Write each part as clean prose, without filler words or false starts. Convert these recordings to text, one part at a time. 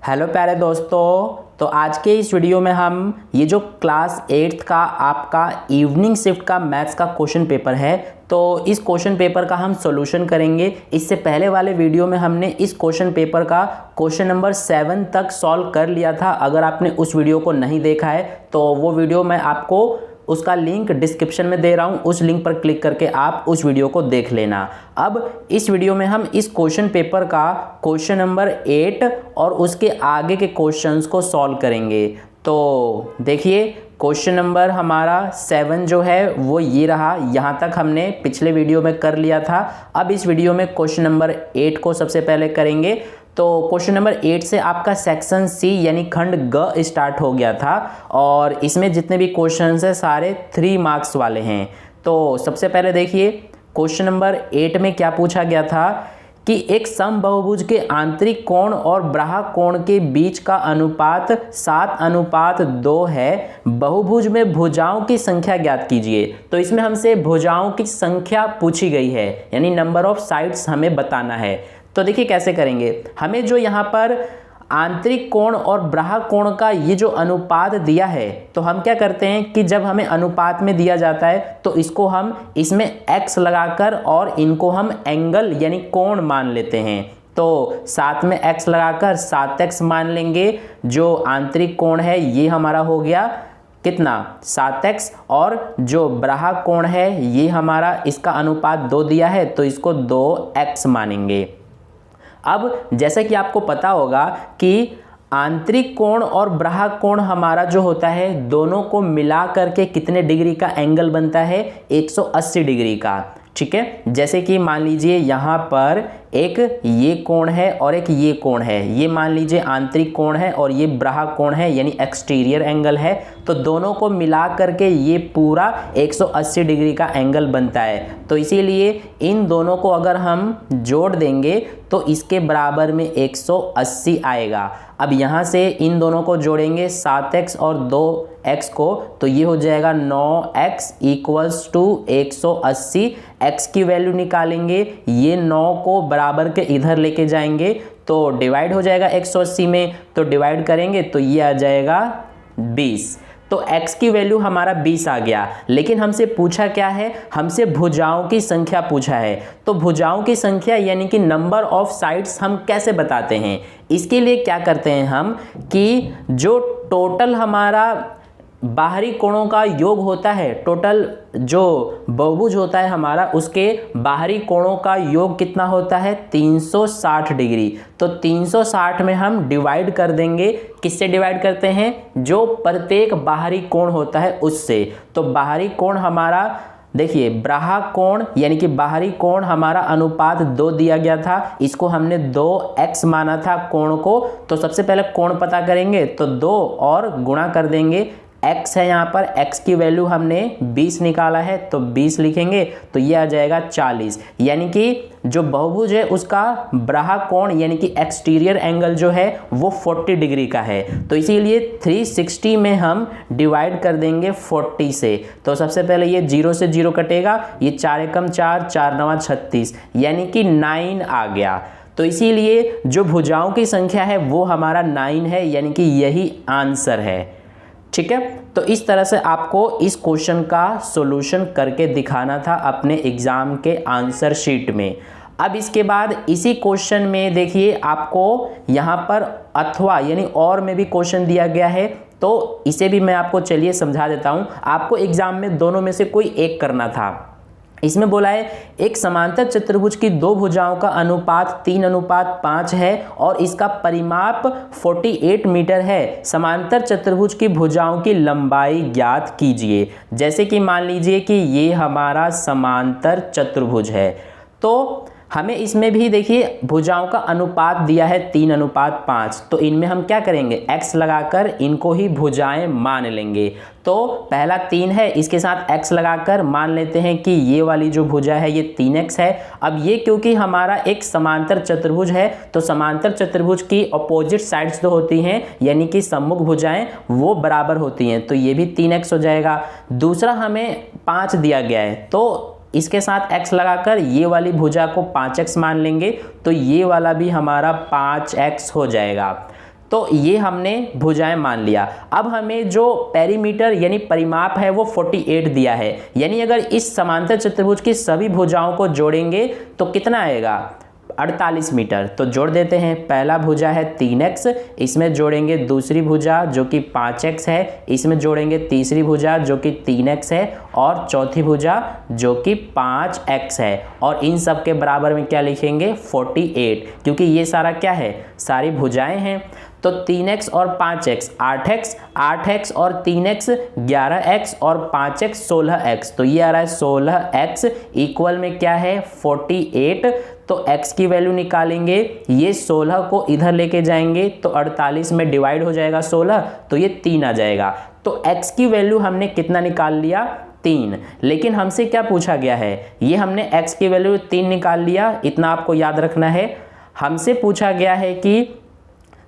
Hello प्यारे दोस्तों, तो आज के इस वीडियो में हम ये जो क्लास 8th का आपका इवनिंग शिफ्ट का मैथ्स का क्वेश्चन पेपर है, तो इस क्वेश्चन पेपर का हम सॉल्यूशन करेंगे। इससे पहले वाले वीडियो में हमने इस क्वेश्चन पेपर का क्वेश्चन नंबर 7 तक सॉल्व कर लिया था। अगर आपने उस वीडियो को नहीं देखा है तो वो वीडियो मैं आपको उसका लिंक डिस्क्रिप्शन में दे रहा हूँ, उस लिंक पर क्लिक करके आप उस वीडियो को देख लेना। अब इस वीडियो में हम इस क्वेश्चन पेपर का क्वेश्चन नंबर 8 और उसके आगे के क्वेश्चंस को सॉल्व करेंगे। तो देखिए, क्वेश्चन नंबर हमारा 7 जो है वो ये रहा। यहाँ तक हमने पिछले वीडियो में कर लिया था। अब इस वीडियो में क्वेश्चन नंबर 8 को सबसे पहले करेंगे। तो क्वेश्चन नंबर 8 से आपका सेक्शन सी यानी खंड ग स्टार्ट हो गया था और इसमें जितने भी क्वेश्चंस हैं सारे 3 मार्क्स वाले हैं। तो सबसे पहले देखिए, क्वेश्चन नंबर 8 में क्या पूछा गया था कि एक समबाहुभुज के आंतरिक कोण और बाह्य कोण के बीच का अनुपात 7:2 है। बहुभुज में भुजाओं की संख्या ज्ञात कीजिए। तो इसमें हमसे भुजाओं की संख्या पूछी गई है, यानी नंबर ऑफ साइड्स हमें बताना है। तो देखिए कैसे करेंगे। हमें जो यहाँ पर आंतरिक कोण और बाह्य कोण का ये जो अनुपात दिया है, तो हम क्या करते हैं कि जब हमें अनुपात में दिया जाता है तो इसको हम इसमें x लगाकर और इनको हम एंगल यानी कोण मान लेते हैं। तो साथ में x लगाकर 7x मान लेंगे। जो आंतरिक कोण है ये हमारा हो गया कितना 7x, और जो बाह्य कोण है ये हमारा इसका अनुपात 2 दिया है तो इसको 2x मानेंगे। अब जैसा कि आपको पता होगा कि आंतरिक कोण और बाह्य कोण हमारा जो होता है दोनों को मिला करके कितने डिग्री का एंगल बनता है, 180 डिग्री का। ठीक है, जैसे कि मान लीजिए यहाँ पर एक ये कोण है और एक ये कोण है, ये मान लीजिए आंतरिक कोण है और ये बाह्य कोण है यानी एक्सटीरियर एंगल है। तो दोनों को मिला करके ये पूरा 180 डिग्री का एंगल बनता है। तो इसीलिए इन दोनों को अगर हम जोड़ देंगे तो इसके बराबर में 180 आएगा। अब यहाँ से इन दोनों को जोड़ेंगे 7x और 2x को, तो ये हो जाएगा 9x इक्वल्स टू 180। x की वैल्यू निकालेंगे, ये 9 को बराबर के इधर लेके जाएंगे तो डिवाइड हो जाएगा 180 में। तो डिवाइड करेंगे तो ये आ जाएगा 20। तो x की वैल्यू हमारा 20 आ गया। लेकिन हमसे पूछा क्या है, हमसे भुजाओं की संख्या पूछा है। तो भुजाओं की संख्या यानी कि नंबर ऑफ साइड्स हम कैसे बताते हैं, इसके लिए क्या करते हैं हम कि जो टोटल हमारा बाहरी कोणों का योग होता है, टोटल जो बहुभुज होता है हमारा उसके बाहरी कोणों का योग कितना होता है 360 डिग्री। तो 360 में हम डिवाइड कर देंगे। किससे डिवाइड करते हैं, जो प्रत्येक बाहरी कोण होता है उससे। तो बाहरी कोण हमारा देखिए, बाह्य कोण यानी कि बाहरी कोण हमारा अनुपात 2 दिया गया था, इसको हमने 2x माना था कोण को। तो सबसे पहले कोण पता करेंगे तो 2 और गुणा कर देंगे। x है यहाँ पर, x की वैल्यू हमने 20 निकाला है तो 20 लिखेंगे तो ये आ जाएगा 40। यानी कि जो बहुभुज है उसका बाह्य कोण यानी कि एक्सटीरियर एंगल जो है वो 40 डिग्री का है। तो इसीलिए 360 में हम डिवाइड कर देंगे 40 से। तो सबसे पहले ये 0 से 0 कटेगा, ये 4 एकम 4, 4 नवा 36 यानी कि 9 आ गया। तो इसीलिए जो भुजाओं की संख्या है वो हमारा 9 है, यानी कि यही आंसर है। ठीक है, तो इस तरह से आपको इस क्वेश्चन का सॉल्यूशन करके दिखाना था अपने एग्जाम के आंसर शीट में। अब इसके बाद इसी क्वेश्चन में देखिए आपको यहाँ पर अथवा यानी और में भी क्वेश्चन दिया गया है, तो इसे भी मैं आपको चलिए समझा देता हूँ। आपको एग्जाम में दोनों में से कोई एक करना था। इसमें बोला है एक समांतर चतुर्भुज की 2 भुजाओं का अनुपात 3:5 है और इसका परिमाप 48 मीटर है। समांतर चतुर्भुज की भुजाओं की लंबाई ज्ञात कीजिए। जैसे कि मान लीजिए कि ये हमारा समांतर चतुर्भुज है, तो हमें इसमें भी देखिए भुजाओं का अनुपात दिया है 3:5। तो इनमें हम क्या करेंगे, x लगाकर इनको ही भुजाएं मान लेंगे। तो पहला 3 है, इसके साथ x लगाकर मान लेते हैं कि ये वाली जो भुजा है ये 3x है। अब ये क्योंकि हमारा एक समांतर चतुर्भुज है तो समांतर चतुर्भुज की अपोजिट साइड्स जो होती हैं यानी कि सम्मुख भुजाएं वो बराबर होती हैं, तो ये भी 3x हो जाएगा। दूसरा हमें 5 दिया गया है, तो इसके साथ x लगाकर ये वाली भुजा को 5x मान लेंगे, तो ये वाला भी हमारा 5x हो जाएगा। तो ये हमने भुजाएं मान लिया। अब हमें जो पेरीमीटर यानी परिमाप है वो 48 दिया है, यानी अगर इस समांतर चतुर्भुज की सभी भुजाओं को जोड़ेंगे तो कितना आएगा 48 मीटर। तो जोड़ देते हैं। पहला भुजा है 3x, इसमें जोड़ेंगे दूसरी भुजा जो कि 5x है, इसमें जोड़ेंगे तीसरी भुजा जो कि 3x है और चौथी भुजा जो कि 5x है, और इन सब के बराबर में क्या लिखेंगे 48, क्योंकि ये सारा क्या है सारी भुजाएं हैं। तो 3x और 5x 8x, 8x और 3x 11x और 5x 16x, तो ये आ रहा है 16x इक्वल में क्या है 48। तो x की वैल्यू निकालेंगे, ये 16 को इधर लेके जाएंगे तो 48 में डिवाइड हो जाएगा 16, तो ये 3 आ जाएगा। तो x की वैल्यू हमने कितना निकाल लिया 3। लेकिन हमसे क्या पूछा गया है, ये हमने x की वैल्यू 3 निकाल लिया, इतना आपको याद रखना है। हमसे पूछा गया है कि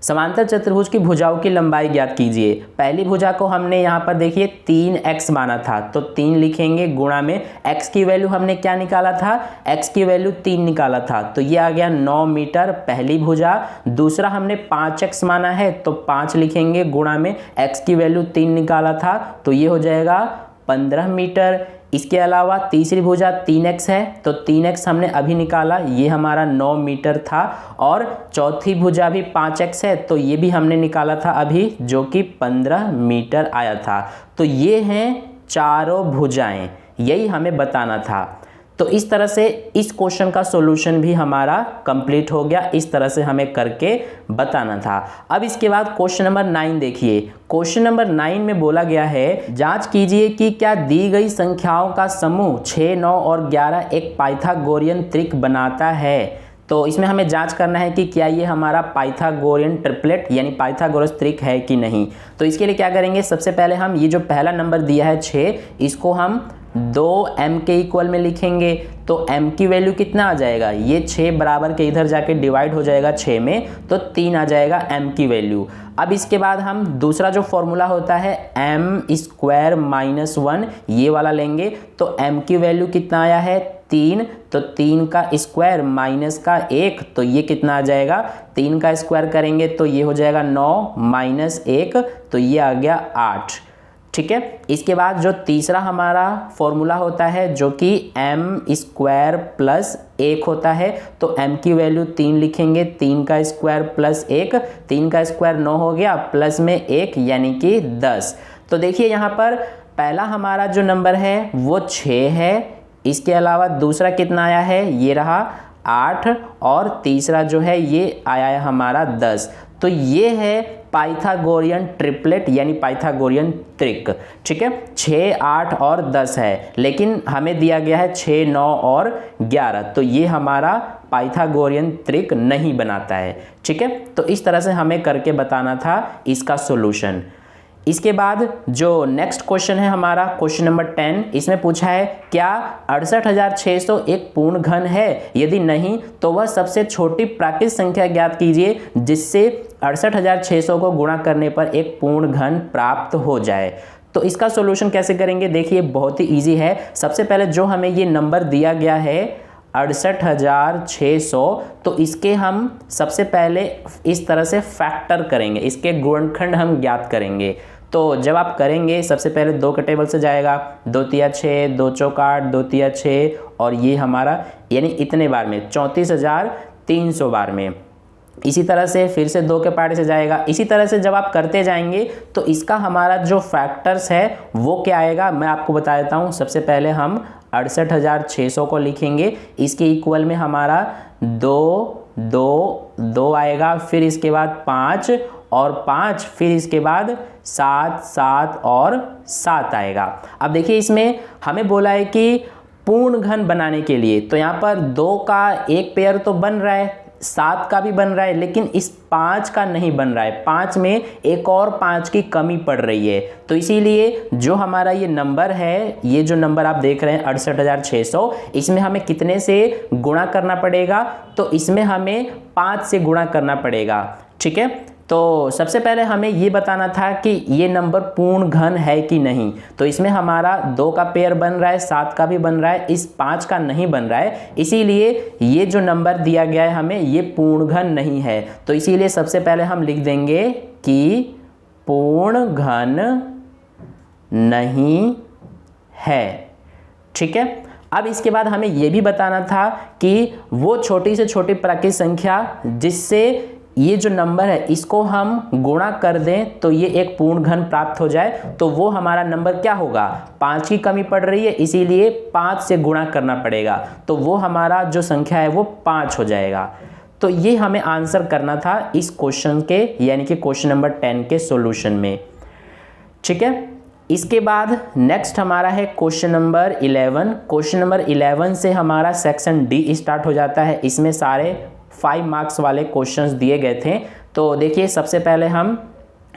समांतर चतुर्भुज की भुजाओं की लंबाई ज्ञात कीजिए। पहली भुजा को हमने यहाँ पर देखिए 3x माना था, तो 3 लिखेंगे गुणा में x की वैल्यू हमने क्या निकाला था, x की वैल्यू 3 निकाला था, तो ये आ गया 9 मीटर पहली भुजा। दूसरा हमने 5x माना है तो 5 लिखेंगे गुणा में x की वैल्यू 3 निकाला था, तो ये हो जाएगा 15 मीटर। इसके अलावा तीसरी भुजा 3x है, तो 3x हमने अभी निकाला, ये हमारा 9 मीटर था। और चौथी भुजा भी 5x है, तो ये भी हमने निकाला था अभी, जो कि 15 मीटर आया था। तो ये हैं चारों भुजाएं, यही हमें बताना था। तो इस तरह से इस क्वेश्चन का सॉल्यूशन भी हमारा कंप्लीट हो गया, इस तरह से हमें करके बताना था। अब इसके बाद क्वेश्चन नंबर 9 देखिए। क्वेश्चन नंबर 9 में बोला गया है जांच कीजिए कि क्या दी गई संख्याओं का समूह 6, 9 और 11 एक पाइथागोरियन त्रिक बनाता है। तो इसमें हमें जांच करना है कि क्या ये हमारा पाइथागोरियन ट्रिपलेट यानी पाइथागोरस त्रिक है कि नहीं। तो इसके लिए क्या करेंगे, सबसे पहले हम ये जो पहला नंबर दिया है 6, इसको हम 2m के इक्वल में लिखेंगे। तो m की वैल्यू कितना आ जाएगा, ये 6 बराबर के इधर जाके डिवाइड हो जाएगा 6 में, तो 3 आ जाएगा m की वैल्यू। अब इसके बाद हम दूसरा जो फॉर्मूला होता है m स्क्वायर माइनस 1, ये वाला लेंगे। तो m की वैल्यू कितना आया है 3, तो 3 का स्क्वायर माइनस का 1, तो ये कितना आ जाएगा 3 का स्क्वायर करेंगे तो ये हो जाएगा 9 माइनस 1, तो ये आ गया 8। ठीक है। इसके बाद जो तीसरा हमारा फॉर्मूला होता है जो कि m स्क्वायर प्लस 1 होता है, तो m की वैल्यू 3 लिखेंगे, 3 का स्क्वायर प्लस 1, 3 का स्क्वायर 9 हो गया, प्लस में 1 यानी कि 10। तो देखिए यहाँ पर पहला हमारा जो नंबर है वो 6 है, इसके अलावा दूसरा कितना आया है, ये रहा 8, और तीसरा जो है ये आया है हमारा 10। तो ये है पाइथागोरियन ट्रिपलेट यानी पाइथागोरियन त्रिक। ठीक है, 6, 8 और 10 है, लेकिन हमें दिया गया है 6, 9 और 11, तो ये हमारा पाइथागोरियन त्रिक नहीं बनाता है। ठीक है, तो इस तरह से हमें करके बताना था इसका सॉल्यूशन। इसके बाद जो नेक्स्ट क्वेश्चन है हमारा क्वेश्चन नंबर 10, इसमें पूछा है क्या 68,600 एक पूर्ण घन है, यदि नहीं तो वह सबसे छोटी प्राकृतिक संख्या ज्ञात कीजिए जिससे 68,600 को गुणा करने पर एक पूर्ण घन प्राप्त हो जाए। तो इसका सॉल्यूशन कैसे करेंगे, देखिए बहुत ही इजी है। सबसे पहले जो हमें ये नंबर दिया गया है 68,600, तो इसके हम सबसे पहले इस तरह से फैक्टर करेंगे, इसके गुणनखंड हम ज्ञात करेंगे। तो जब आप करेंगे सबसे पहले 2 के टेबल से जाएगा, 2 तिया 6, 2 चौक 8, 2 तिया 6, और ये हमारा यानी इतने बार में 34,300 बार में। इसी तरह से फिर से 2 के पार्ट से जाएगा। इसी तरह से जब आप करते जाएंगे तो इसका हमारा जो फैक्टर्स है वो क्या आएगा, मैं आपको बता देता हूँ। सबसे पहले हम 68,600 को लिखेंगे, इसके इक्वल में हमारा 2, 2, 2 आएगा, फिर इसके बाद 5 और 5, फिर इसके बाद 7, 7 और 7 आएगा। अब देखिए इसमें हमें बोला है कि पूर्ण घन बनाने के लिए, तो यहाँ पर 2 का एक पेयर तो बन रहा है, 7 का भी बन रहा है, लेकिन इस 5 का नहीं बन रहा है। 5 में एक और 5 की कमी पड़ रही है, तो इसीलिए जो हमारा ये नंबर है, ये जो नंबर आप देख रहे हैं 68,600, इसमें हमें कितने से गुणा करना पड़ेगा, तो इसमें हमें 5 से गुणा करना पड़ेगा। ठीक है, तो सबसे पहले हमें ये बताना था कि ये नंबर पूर्ण घन है कि नहीं। तो इसमें हमारा 2 का पेयर बन रहा है, 7 का भी बन रहा है, इस 5 का नहीं बन रहा है, इसीलिए ये जो नंबर दिया गया है हमें ये पूर्ण घन नहीं है। तो इसीलिए सबसे पहले हम लिख देंगे कि पूर्ण घन नहीं है। ठीक है, अब इसके बाद हमें यह भी बताना था कि वो छोटी से छोटी प्राकृतिक संख्या जिससे ये जो नंबर है इसको हम गुणा कर दें तो ये एक पूर्ण घन प्राप्त हो जाए, तो वो हमारा नंबर क्या होगा, 5 की कमी पड़ रही है इसीलिए 5 से गुणा करना पड़ेगा, तो वो हमारा जो संख्या है वो 5 हो जाएगा। तो ये हमें आंसर करना था इस क्वेश्चन के, यानी कि क्वेश्चन नंबर 10 के सॉल्यूशन में। ठीक है, इसके बाद नेक्स्ट हमारा है क्वेश्चन नंबर 11। क्वेश्चन नंबर 11 से हमारा सेक्शन डी स्टार्ट हो जाता है। इसमें सारे 5 मार्क्स वाले क्वेश्चंस दिए गए थे। तो देखिए सबसे पहले हम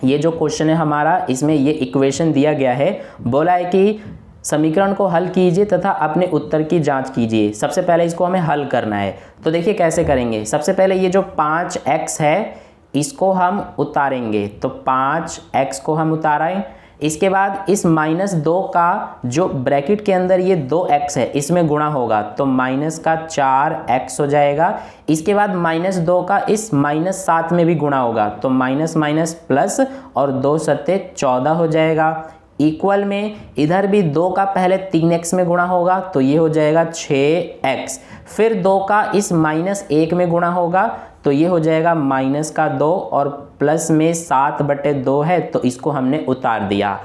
ये जो क्वेश्चन है हमारा, इसमें ये इक्वेशन दिया गया है, बोला है कि समीकरण को हल कीजिए तथा अपने उत्तर की जांच कीजिए। सबसे पहले इसको हमें हल करना है, तो देखिए कैसे करेंगे। सबसे पहले ये जो 5x है इसको हम उतारेंगे, तो 5x को हम उतारें। इसके बाद इस -2 का जो ब्रैकेट के अंदर ये 2x है इसमें गुणा होगा, तो माइनस का 4x हो जाएगा। इसके बाद -2 का इस -7 में भी गुणा होगा, तो माइनस माइनस प्लस और 2 सत्ते 14 हो जाएगा। इक्वल में इधर भी 2 का पहले 3x में गुणा होगा, तो ये हो जाएगा 6x। फिर 2 का इस -1 में गुणा होगा, तो ये हो जाएगा -2 और प्लस में 7/2 है, तो इसको हमने उतार दिया।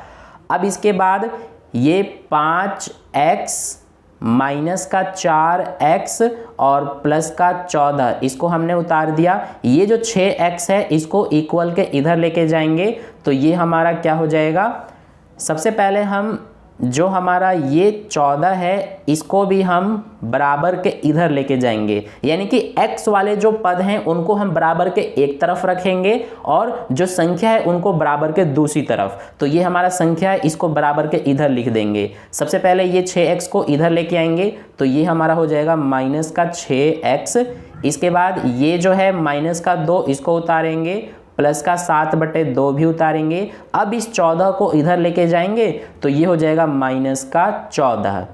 अब इसके बाद ये 5x माइनस का 4x और प्लस का 14 इसको हमने उतार दिया। ये जो 6x है इसको इक्वल के इधर लेके जाएंगे, तो ये हमारा क्या हो जाएगा, सबसे पहले हम जो हमारा ये 14 है इसको भी हम बराबर के इधर लेके जाएंगे, यानी कि x वाले जो पद हैं उनको हम बराबर के एक तरफ रखेंगे और जो संख्या है उनको बराबर के दूसरी तरफ। तो ये हमारा संख्या है, इसको बराबर के इधर लिख देंगे। सबसे पहले ये 6x को इधर लेके आएंगे, तो ये हमारा हो जाएगा माइनस का 6x। इसके बाद ये जो है -2 इसको उतारेंगे, प्लस का 7/2 भी उतारेंगे। अब इस 14 को इधर लेके जाएंगे, तो ये हो जाएगा -14।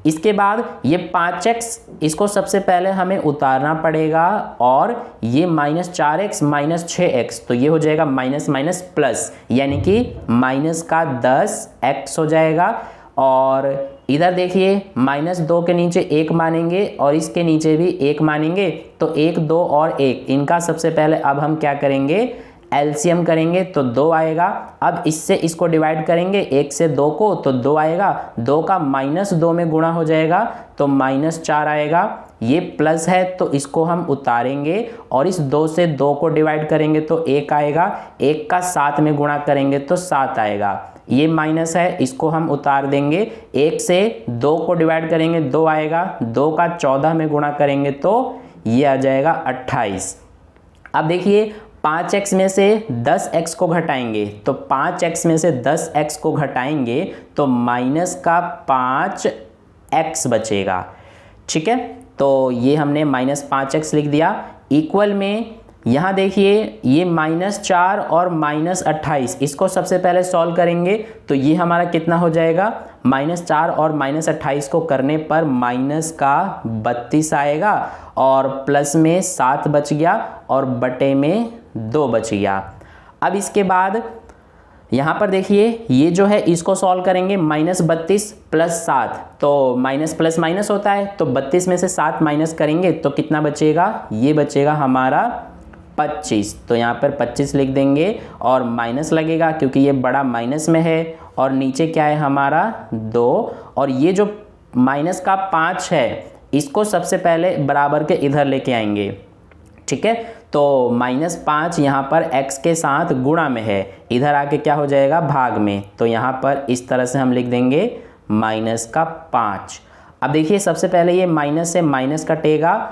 इसके बाद ये 5x इसको सबसे पहले हमें उतारना पड़ेगा, और ये -4x -6x, तो ये हो जाएगा माइनस माइनस प्लस, यानी कि -10x हो जाएगा। और इधर देखिए -2 के नीचे 1 मानेंगे और इसके नीचे भी 1 मानेंगे, तो 1 2 और 1 इनका सबसे पहले अब हम क्या करेंगे, एलसीएम करेंगे, तो 2 आएगा। अब इससे इसको डिवाइड करेंगे 1 से 2 को, तो 2 आएगा। 2 का -2 में गुणा हो जाएगा, तो -4 आएगा। ये प्लस है तो इसको हम उतारेंगे और इस 2 से 2 को डिवाइड करेंगे तो 1 आएगा। 1 का 7 में गुणा करेंगे तो 7 आएगा। ये माइनस है, इसको हम उतार देंगे। 1 से 2 को डिवाइड करेंगे 2 आएगा। 2 का 14 में गुणा करेंगे तो ये आ जाएगा 28। अब देखिए 5x में से 10x को घटाएंगे, तो 5x में से 10x को घटाएंगे तो -5x बचेगा। ठीक है, तो ये हमने -5x लिख दिया। इक्वल में यहाँ देखिए ये -4 और -28 इसको सबसे पहले सॉल्व करेंगे, तो ये हमारा कितना हो जाएगा, -4 और -28 को करने पर -32 आएगा, और प्लस में 7 बच गया और बटे में 2 बच गया। अब इसके बाद यहाँ पर देखिए ये जो है इसको सॉल्व करेंगे, -32 + 7, तो माइनस प्लस माइनस होता है, तो 32 में से 7 माइनस करेंगे तो कितना बचेगा, ये बचेगा हमारा 25। तो यहाँ पर 25 लिख देंगे और माइनस लगेगा क्योंकि ये बड़ा माइनस में है, और नीचे क्या है हमारा 2, और ये जो माइनस का 5 है इसको सबसे पहले बराबर के इधर लेके आएंगे। ठीक है, तो -5 यहाँ पर x के साथ गुणा में है, इधर आके क्या हो जाएगा, भाग में, तो यहाँ पर इस तरह से हम लिख देंगे -5। अब देखिए सबसे पहले ये माइनस से माइनस कटेगा,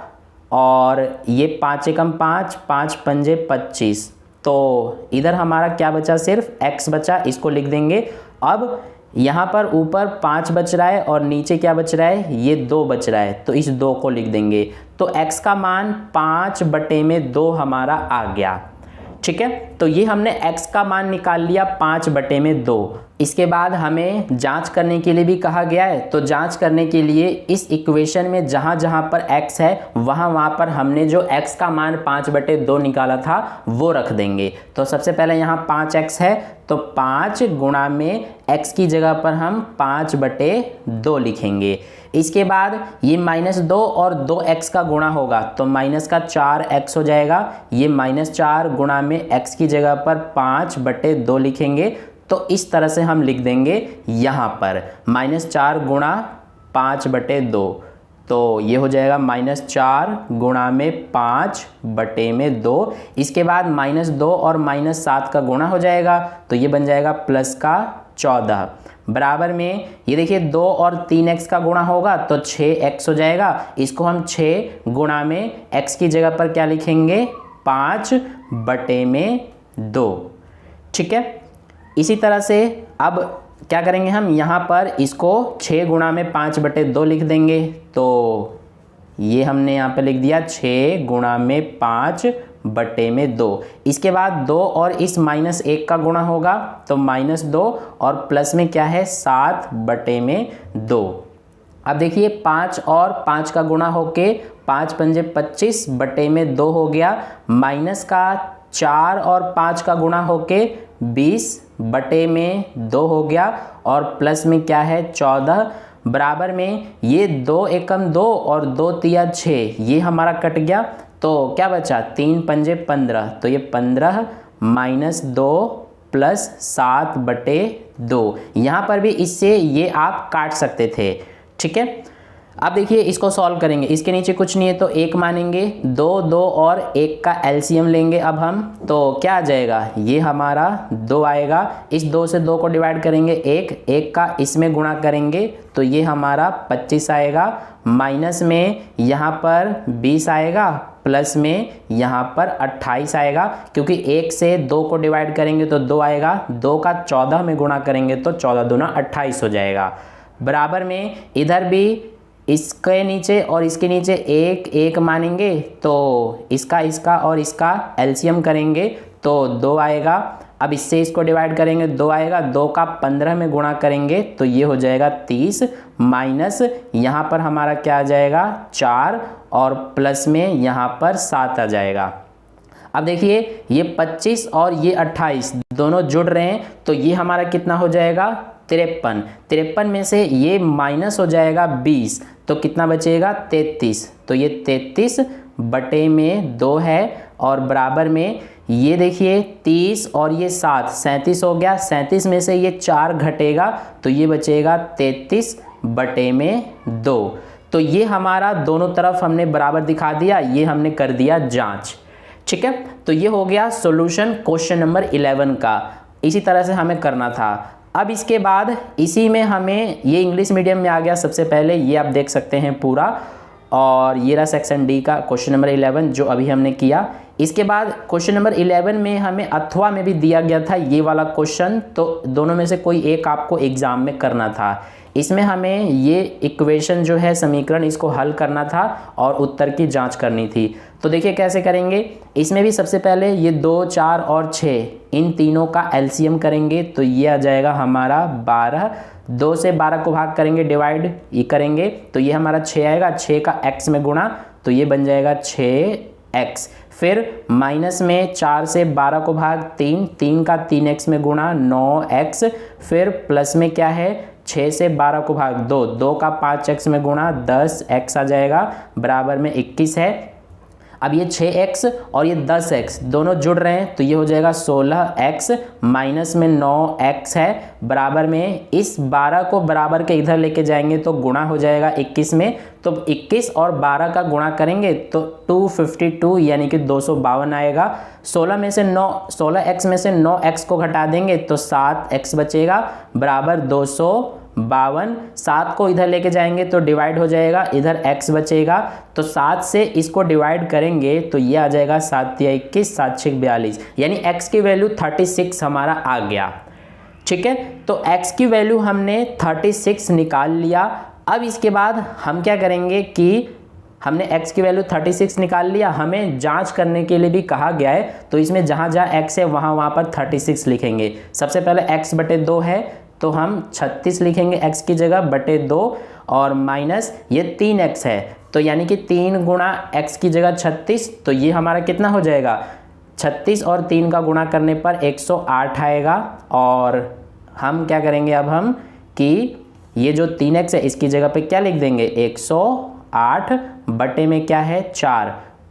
और ये 5 एकम 5, 5 पंजे 25, तो इधर हमारा क्या बचा, सिर्फ x बचा, इसको लिख देंगे। अब यहाँ पर ऊपर 5 बच रहा है और नीचे क्या बच रहा है, ये 2 बच रहा है, तो इस 2 को लिख देंगे। तो x का मान 5/2 हमारा आ गया। ठीक है, तो ये हमने x का मान निकाल लिया 5/2। इसके बाद हमें जांच करने के लिए भी कहा गया है, तो जांच करने के लिए इस इक्वेशन में जहाँ जहाँ पर x है वहाँ पर हमने जो x का मान 5/2 निकाला था वो रख देंगे। तो सबसे पहले यहाँ 5x है, तो 5 गुणा में x की जगह पर हम 5/2 लिखेंगे। इसके बाद ये -2 और 2x का गुणा होगा तो माइनस का 4x हो जाएगा। ये -4 गुणा में x की जगह पर 5/2 लिखेंगे। तो इस तरह से हम लिख देंगे यहाँ पर -4 गुणा 5/2, तो ये हो जाएगा -4 गुणा में 5/2। इसके बाद -2 और -7 का गुणा हो जाएगा तो ये बन जाएगा प्लस का 14। बराबर में ये देखिए 2 और 3x का गुणा होगा तो 6x हो जाएगा। इसको हम 6 गुणा में x की जगह पर क्या लिखेंगे 5/2। ठीक है, इसी तरह से अब क्या करेंगे हम यहाँ पर इसको 6 गुणा में 5/2 लिख देंगे। तो ये हमने यहाँ पे लिख दिया 6 गुणा में 5/2। इसके बाद 2 और इस -1 का गुणा होगा तो -2 और प्लस में क्या है 7/2। अब देखिए 5 और 5 का गुणा होके 5 पंजे 25/2 हो गया। माइनस का 4 और 5 का गुणा होके 20/2 हो गया और प्लस में क्या है 14। बराबर में ये 2 एकम 2 और 2 तिया 6, ये हमारा कट गया तो क्या बचा 3 पंजे 15, तो ये 15 -2 प्लस 7/2। यहाँ पर भी इससे ये आप काट सकते थे। ठीक है, अब देखिए इसको सॉल्व करेंगे। इसके नीचे कुछ नहीं है तो 1 मानेंगे, 2 2 और 1 का एलसीएम लेंगे अब हम, तो क्या आ जाएगा ये हमारा 2 आएगा। इस 2 से 2 को डिवाइड करेंगे 1 का इसमें गुणा करेंगे तो ये हमारा 25 आएगा। माइनस में यहाँ पर 20 आएगा, प्लस में यहाँ पर 28 आएगा, क्योंकि 1 से 2 को डिवाइड करेंगे तो 2 आएगा। 2 का 14 में गुणा करेंगे तो 14 दूना 28 हो जाएगा। बराबर में इधर भी इसके नीचे और इसके नीचे 1 मानेंगे तो इसका और इसका एलसीएम करेंगे तो 2 आएगा। अब इससे इसको डिवाइड करेंगे 2 आएगा। 2 का 15 में गुणा करेंगे तो ये हो जाएगा 30, माइनस यहाँ पर हमारा क्या आ जाएगा 4 और प्लस में यहाँ पर 7 आ जाएगा। अब देखिए ये 25 और ये 28 दोनों जुड़ रहे हैं तो ये हमारा कितना हो जाएगा 53 में से ये माइनस हो जाएगा 20 तो कितना बचेगा 33। तो ये 33/2 है और बराबर में ये देखिए 30 और ये 7 37 हो गया। 37 में से ये 4 घटेगा तो ये बचेगा 33/2। तो ये हमारा दोनों तरफ हमने बराबर दिखा दिया, ये हमने कर दिया जांच। ठीक है, तो ये हो गया सॉल्यूशन क्वेश्चन नंबर 11 का। इसी तरह से हमें करना था। अब इसके बाद इसी में हमें ये इंग्लिश मीडियम में आ गया सबसे पहले, ये आप देख सकते हैं पूरा, और ये रहा सेक्शन डी का क्वेश्चन नंबर 11 जो अभी हमने किया। इसके बाद क्वेश्चन नंबर 11 में हमें अथवा में भी दिया गया था ये वाला क्वेश्चन, तो दोनों में से कोई एक आपको एग्जाम में करना था। इसमें हमें ये इक्वेशन जो है समीकरण इसको हल करना था और उत्तर की जांच करनी थी। तो देखिए कैसे करेंगे। इसमें भी सबसे पहले ये 2 4 और 6 इन तीनों का एलसीएम करेंगे तो ये आ जाएगा हमारा 12। 2 से 12 को भाग करेंगे, डिवाइड ये करेंगे तो ये हमारा 6 आएगा। 6 का x में गुणा तो ये बन जाएगा 6x। फिर माइनस में 4 से 12 को भाग 3 का 3x में गुणा 9x। फिर प्लस में क्या है 6 से 12 को भाग 2 का 5x में गुणा 10x आ जाएगा। बराबर में 21 है। अब ये 6x और ये 10x दोनों जुड़ रहे हैं तो ये हो जाएगा 16x, माइनस में 9x है। बराबर में इस 12 को बराबर के इधर लेके जाएंगे तो गुणा हो जाएगा 21 में, तो 21 और 12 का गुणा करेंगे तो 252 यानी कि 252 आएगा। 16x में से 9x को घटा देंगे तो 7x बचेगा, बराबर 252। 7 को इधर लेके जाएंगे तो डिवाइड हो जाएगा, इधर x बचेगा तो 7 से इसको डिवाइड करेंगे तो ये आ जाएगा 7 या 21 7 6 42, यानी x की वैल्यू 36 हमारा आ गया। ठीक है, तो x की वैल्यू हमने 36 निकाल लिया। अब इसके बाद हम क्या करेंगे कि हमने x की वैल्यू 36 निकाल लिया। हमें जांच करने के लिए भी कहा गया है, तो इसमें जहाँ जहाँ x है वहाँ पर 36 लिखेंगे। सबसे पहले x बटे 2 है तो हम 36 लिखेंगे x की जगह बटे 2, और माइनस ये 3x है तो यानी कि 3 गुणा x की जगह 36, तो ये हमारा कितना हो जाएगा 36 और 3 का गुणा करने पर 108 आएगा। और हम क्या करेंगे अब हम कि ये जो 3x है इसकी जगह पे क्या लिख देंगे 108 बटे में क्या है 4,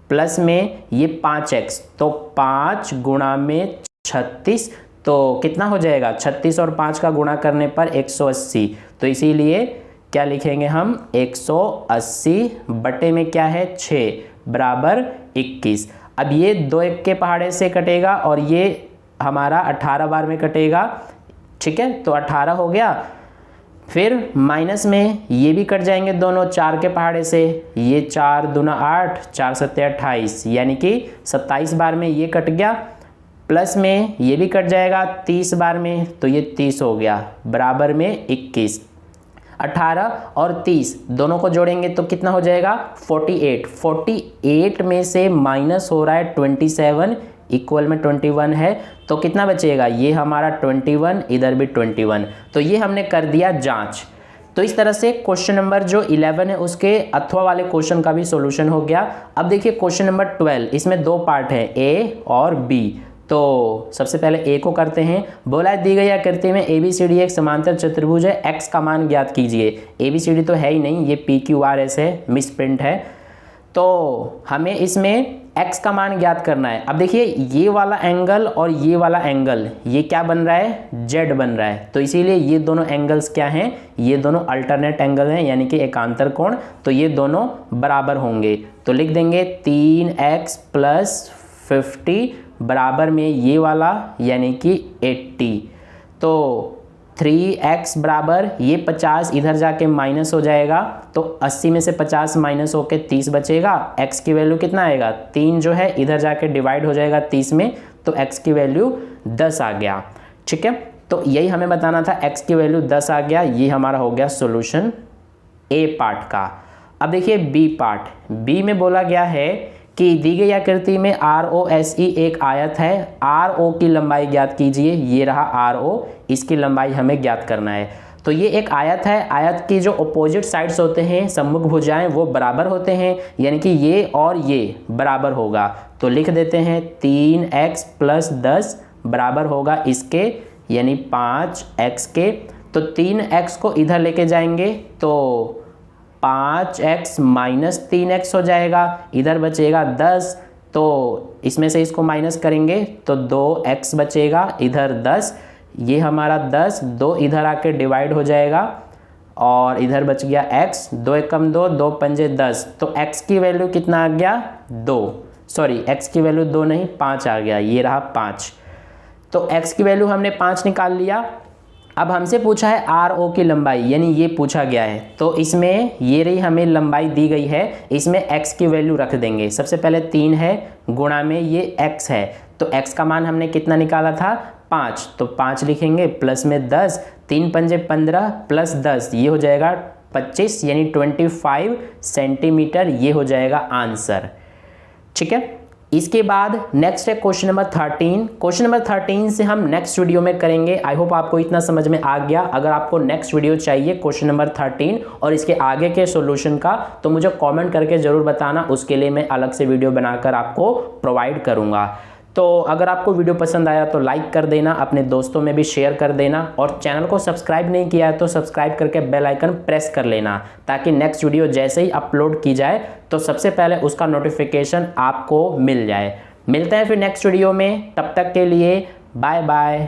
प्लस में ये 5x, तो 5 गुणा में 36, तो कितना हो जाएगा 36 और 5 का गुणा करने पर 180, तो इसीलिए क्या लिखेंगे हम 180 बटे में क्या है 6 बराबर 21। अब ये 2 1 के पहाड़े से कटेगा और ये हमारा 18 बार में कटेगा, ठीक है, तो 18 हो गया। फिर माइनस में ये भी कट जाएंगे दोनों 4 के पहाड़े से, ये 4 दूना 8, 4 सत्ते 28, यानी कि 27 बार में ये कट गया, प्लस में ये भी कट जाएगा 30 बार में, तो ये 30 हो गया बराबर में 21। 18 और 30 दोनों को जोड़ेंगे तो कितना हो जाएगा 48। 48 में से माइनस हो रहा है 27, इक्वल में 21 है, तो कितना बचेगा ये हमारा 21, इधर भी 21। तो ये हमने कर दिया जांच। तो इस तरह से क्वेश्चन नंबर जो 11 है उसके अथवा वाले क्वेश्चन का भी सॉल्यूशन हो गया। अब देखिए क्वेश्चन नंबर 12, इसमें 2 पार्ट है ए और बी। तो सबसे पहले ए को करते हैं। बोला है दी गई आकृति में ABCD एक समांतर चतुर्भुज है, x का मान ज्ञात कीजिए। ABCD तो है ही नहीं, ये PQRS है, मिस प्रिंट है, तो हमें इसमें x का मान ज्ञात करना है। अब देखिए ये वाला एंगल और ये वाला एंगल ये क्या बन रहा है z बन रहा है, तो इसीलिए ये दोनों एंगल्स क्या हैं, ये दोनों अल्टरनेट एंगल हैं, यानी कि एकांतर कोण, तो ये दोनों बराबर होंगे। तो लिख देंगे 3x + 50 बराबर में ये वाला यानी कि 80। तो 3x बराबर ये 50 इधर जाके माइनस हो जाएगा, तो 80 में से 50 माइनस होके 30 बचेगा। x की वैल्यू कितना आएगा 3 जो है इधर जाके डिवाइड हो जाएगा 30 में, तो x की वैल्यू 10 आ गया, ठीक है। तो यही हमें बताना था, x की वैल्यू 10 आ गया। ये हमारा हो गया सॉल्यूशन ए पार्ट का। अब देखिए बी पार्ट। बी में बोला गया है कि दी गई आकृति में ROSE एक आयत है, RO की लंबाई ज्ञात कीजिए। ये रहा RO, इसकी लंबाई हमें ज्ञात करना है। तो ये एक आयत है, आयत की जो अपोजिट साइड्स होते हैं सम्मुख भुजाएं वो बराबर होते हैं, यानी कि ये और ये बराबर होगा। तो लिख देते हैं 3x + 10 बराबर होगा इसके, यानी 5x के। तो 3x को इधर लेके जाएंगे तो 5x - 3x हो जाएगा, इधर बचेगा 10, तो इसमें से इसको माइनस करेंगे तो 2x बचेगा, इधर 10, ये हमारा 10, 2 इधर आके डिवाइड हो जाएगा और इधर बच गया x, 2 एकम 2, 2 पंजे 10, तो x की वैल्यू कितना आ गया 2, सॉरी x की वैल्यू 2 नहीं 5 आ गया, ये रहा 5। तो x की वैल्यू हमने 5 निकाल लिया। अब हमसे पूछा है RO की लंबाई, यानी ये पूछा गया है, तो इसमें ये रही हमें लंबाई दी गई है, इसमें x की वैल्यू रख देंगे। सबसे पहले 3 है, गुणा में ये x है, तो x का मान हमने कितना निकाला था 5, तो 5 लिखेंगे, प्लस में 10, 3 पंजे 15 प्लस 10 ये हो जाएगा 25, यानी 25 सेंटीमीटर, ये हो जाएगा आंसर, ठीक है। इसके बाद नेक्स्ट है क्वेश्चन नंबर 13। क्वेश्चन नंबर 13 से हम नेक्स्ट वीडियो में करेंगे। आई होप आपको इतना समझ में आ गया। अगर आपको नेक्स्ट वीडियो चाहिए क्वेश्चन नंबर 13 और इसके आगे के सॉल्यूशन का, तो मुझे कमेंट करके ज़रूर बताना, उसके लिए मैं अलग से वीडियो बनाकर आपको प्रोवाइड करूँगा। तो अगर आपको वीडियो पसंद आया तो लाइक कर देना, अपने दोस्तों में भी शेयर कर देना, और चैनल को सब्सक्राइब नहीं किया है तो सब्सक्राइब करके बेल आइकन प्रेस कर लेना, ताकि नेक्स्ट वीडियो जैसे ही अपलोड की जाए तो सबसे पहले उसका नोटिफिकेशन आपको मिल जाए। मिलते हैं फिर नेक्स्ट वीडियो में, तब तक के लिए बाय बाय।